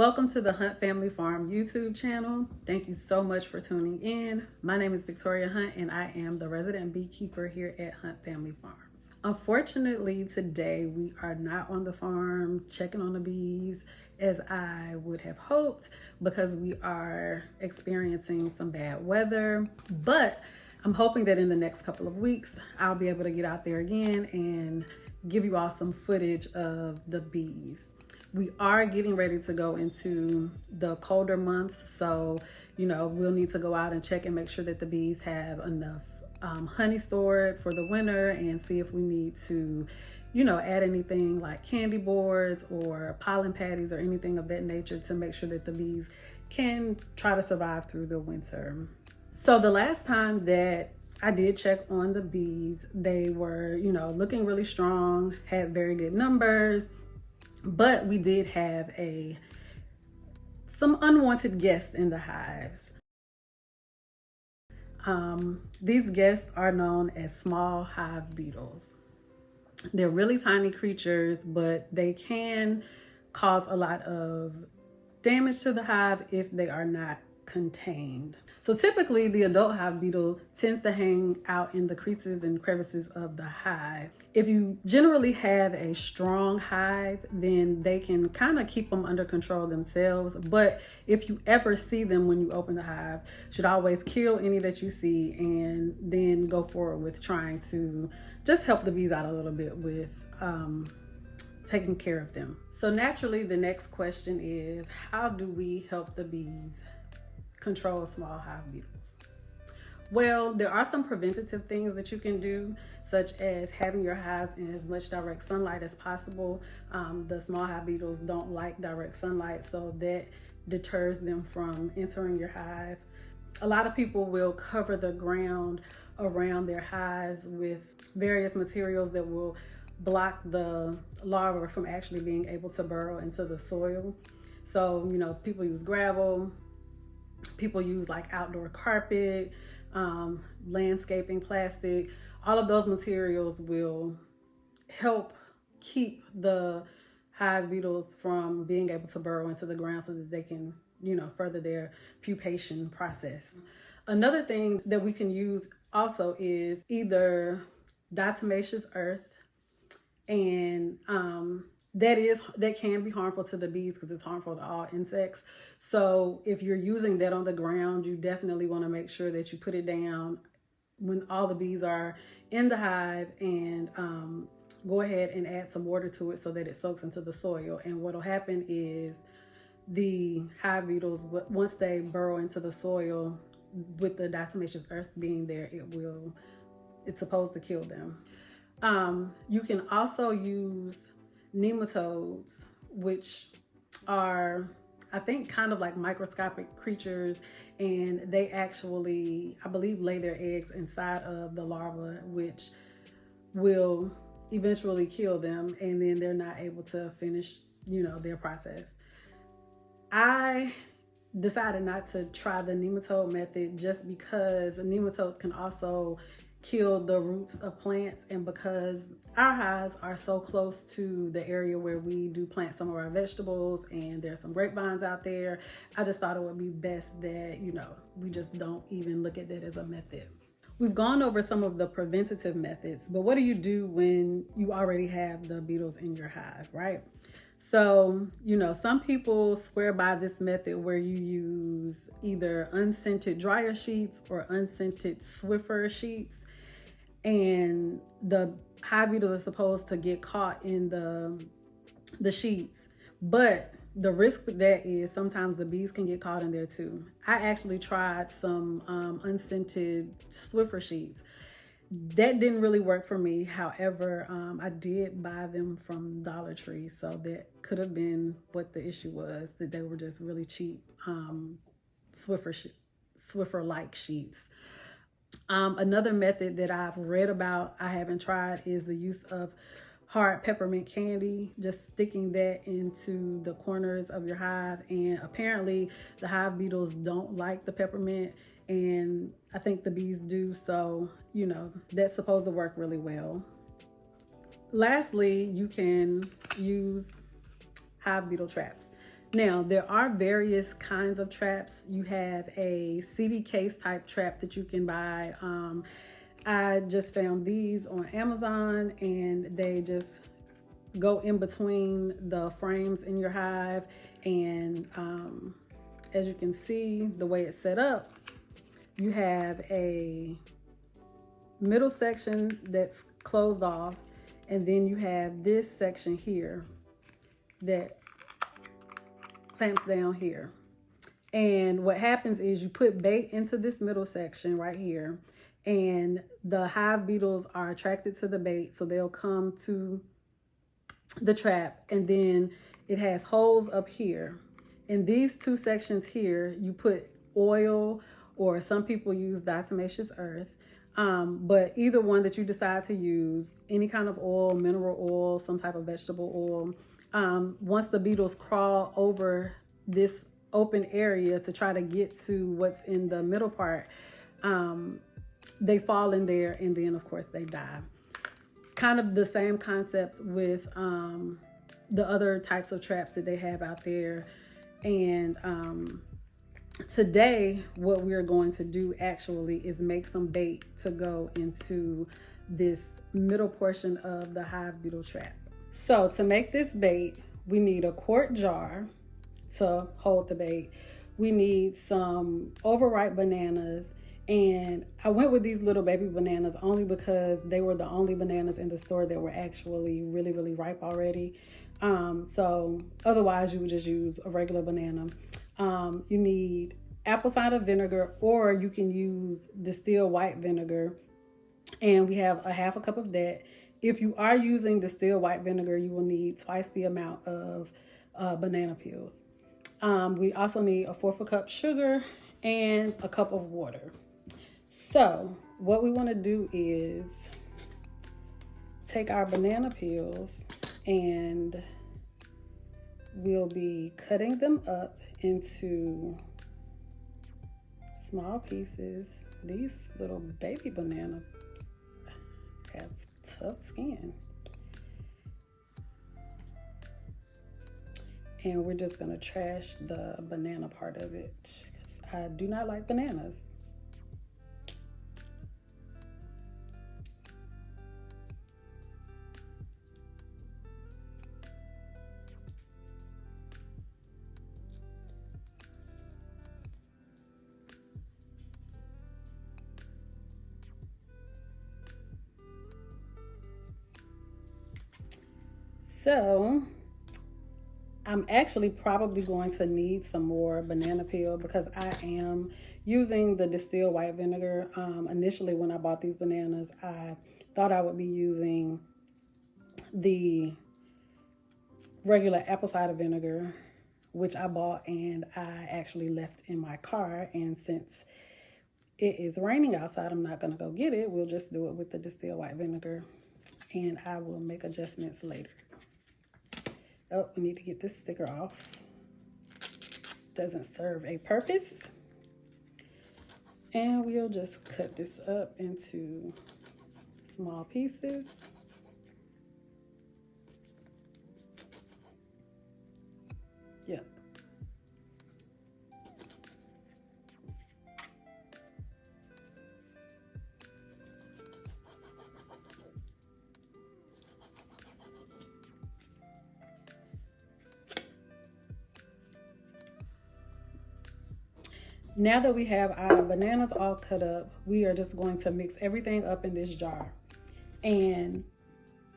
Welcome to the Hunt Family Farm YouTube channel. Thank you so much for tuning in. My name is Victoria Hunt and I am the resident beekeeper here at Hunt Family Farm. Unfortunately, today we are not on the farm checking on the bees as I would have hoped because we are experiencing some bad weather. But I'm hoping that in the next couple of weeks, I'll be able to get out there again and give you all some footage of the bees. We are getting ready to go into the colder months, so we'll need to go out and check and make sure that the bees have enough honey stored for the winter, and see if we need to add anything like candy boards or pollen patties or anything of that nature to make sure that the bees can try to survive through the winter. So the last time that I did check on the bees, they were looking really strong, had very good numbers. But we did have some unwanted guests in the hives. These guests are known as small hive beetles. They're really tiny creatures, but they can cause a lot of damage to the hive if they are not contained. So typically the adult hive beetle tends to hang out in the creases and crevices of the hive. If you generally have a strong hive, then they can kind of keep them under control themselves. But if you ever see them when you open the hive, you should always kill any that you see and then go forward with trying to just help the bees out a little bit with taking care of them. So naturally, the next question is, how do we help the bees control small hive beetles? Well, there are some preventative things that you can do, such as having your hives in as much direct sunlight as possible. The small hive beetles don't like direct sunlight, so that deters them from entering your hive. A lot of people will cover the ground around their hives with various materials that will block the larvae from actually being able to burrow into the soil. So, people use gravel, people use like outdoor carpet, landscaping, plastic. All of those materials will help keep the hive beetles from being able to burrow into the ground so that they can, further their pupation process. Another thing that we can use also is either diatomaceous earth, and that can be harmful to the bees because it's harmful to all insects. So if you're using that on the ground, you definitely want to make sure that you put it down when all the bees are in the hive, and go ahead and add some water to it so that it soaks into the soil. And what will happen is the hive beetles, once they burrow into the soil, with the diatomaceous earth being there, it's supposed to kill them. You can also use nematodes, which are, I think, kind of like microscopic creatures, and they actually, I believe, lay their eggs inside of the larva, which will eventually kill them, and then they're not able to finish, their process. I decided not to try the nematode method just because nematodes can also kill the roots of plants, and because our hives are so close to the area where we do plant some of our vegetables and there's some grapevines out there, I just thought it would be best that we just don't even look at that as a method. We've gone over some of the preventative methods, but what do you do when you already have the beetles in your hive, right? So, some people swear by this method where you use either unscented dryer sheets or unscented Swiffer sheets, and the hive beetles are supposed to get caught in the sheets. But the risk with that is sometimes the bees can get caught in there too. I actually tried some unscented Swiffer sheets. That didn't really work for me. However, I did buy them from Dollar Tree, so that could have been what the issue was, that they were just really cheap Swiffer-like sheets. Another method that I've read about, I haven't tried, is the use of hard peppermint candy, just sticking that into the corners of your hive. And apparently the hive beetles don't like the peppermint, and I think the bees do, so that's supposed to work really well. Lastly, you can use hive beetle traps. Now, there are various kinds of traps. You have a CD case type trap that you can buy. I just found these on Amazon, and they just go in between the frames in your hive. And as you can see, the way it's set up, you have a middle section that's closed off, and then you have this section here that clamps down here. And what happens is you put bait into this middle section right here, and the hive beetles are attracted to the bait, so they'll come to the trap. And then it has holes up here. In these two sections here, you put oil, or some people use diatomaceous earth. But either one that you decide to use, any kind of oil, mineral oil, some type of vegetable oil, once the beetles crawl over this open area to try to get to what's in the middle part, they fall in there, and then of course they die. It's kind of the same concept with the other types of traps that they have out there. And today what we're going to do actually is make some bait to go into this middle portion of the hive beetle trap. So to make this bait, we need a quart jar to hold the bait. We need some overripe bananas, and I went with these little baby bananas only because they were the only bananas in the store that were actually really, really ripe already. So otherwise you would just use a regular banana. You need apple cider vinegar, or you can use distilled white vinegar, and we have a half a cup of that. If you are using distilled white vinegar, you will need twice the amount of banana peels. We also need a 1/4 cup sugar and a cup of water. So what we want to do is take our banana peels, and we'll be cutting them up into small pieces. These little baby bananas have tough skin. And we're just gonna trash the banana part of it, because I do not like bananas. So I'm actually probably going to need some more banana peel, because I am using the distilled white vinegar. Initially when I bought these bananas, I thought I would be using the regular apple cider vinegar, which I bought and I actually left in my car. And since it is raining outside, I'm not gonna go get it. We'll just do it with the distilled white vinegar, and I will make adjustments later. Oh, we need to get this sticker off. Doesn't serve a purpose. And we'll just cut this up into small pieces. Yep. Now that we have our bananas all cut up, we are just going to mix everything up in this jar. And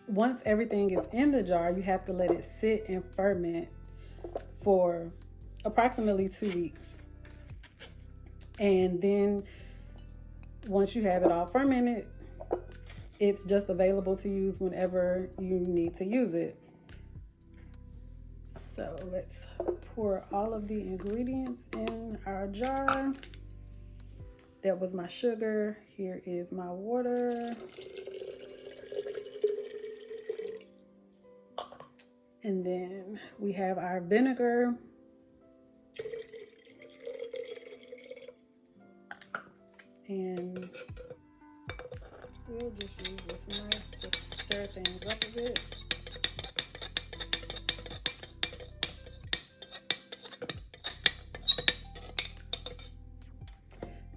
once everything is in the jar, you have to let it sit and ferment for approximately 2 weeks. And then once you have it all fermented, it's just available to use whenever you need to use it. So let's pour all of the ingredients in our jar. That was my sugar. Here is my water. And then we have our vinegar. And we'll just use this knife to stir things up a bit.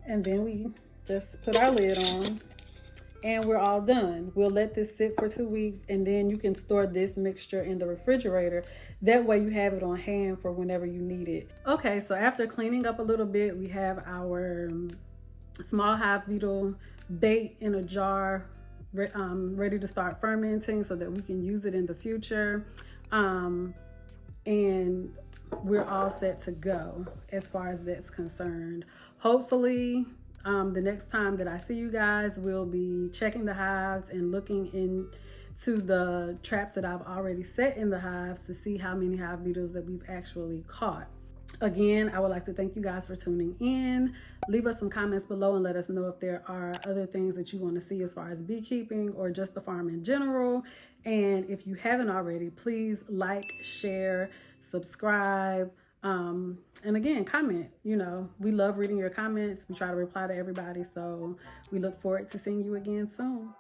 And then we just put our lid on and we're all done. We'll let this sit for 2 weeks, and then you can store this mixture in the refrigerator. That way you have it on hand for whenever you need it. Okay, so after cleaning up a little bit, we have our small hive beetle bait in a jar, ready to start fermenting so that we can use it in the future. And we're all set to go as far as that's concerned. Hopefully, the next time that I see you guys, we'll be checking the hives and looking into the traps that I've already set in the hives to see how many hive beetles that we've actually caught. Again, I would like to thank you guys for tuning in. Leave us some comments below and let us know if there are other things that you want to see as far as beekeeping or just the farm in general. And if you haven't already, please like, share, subscribe, and again, comment. You know, we love reading your comments. We try to reply to everybody, so we look forward to seeing you again soon.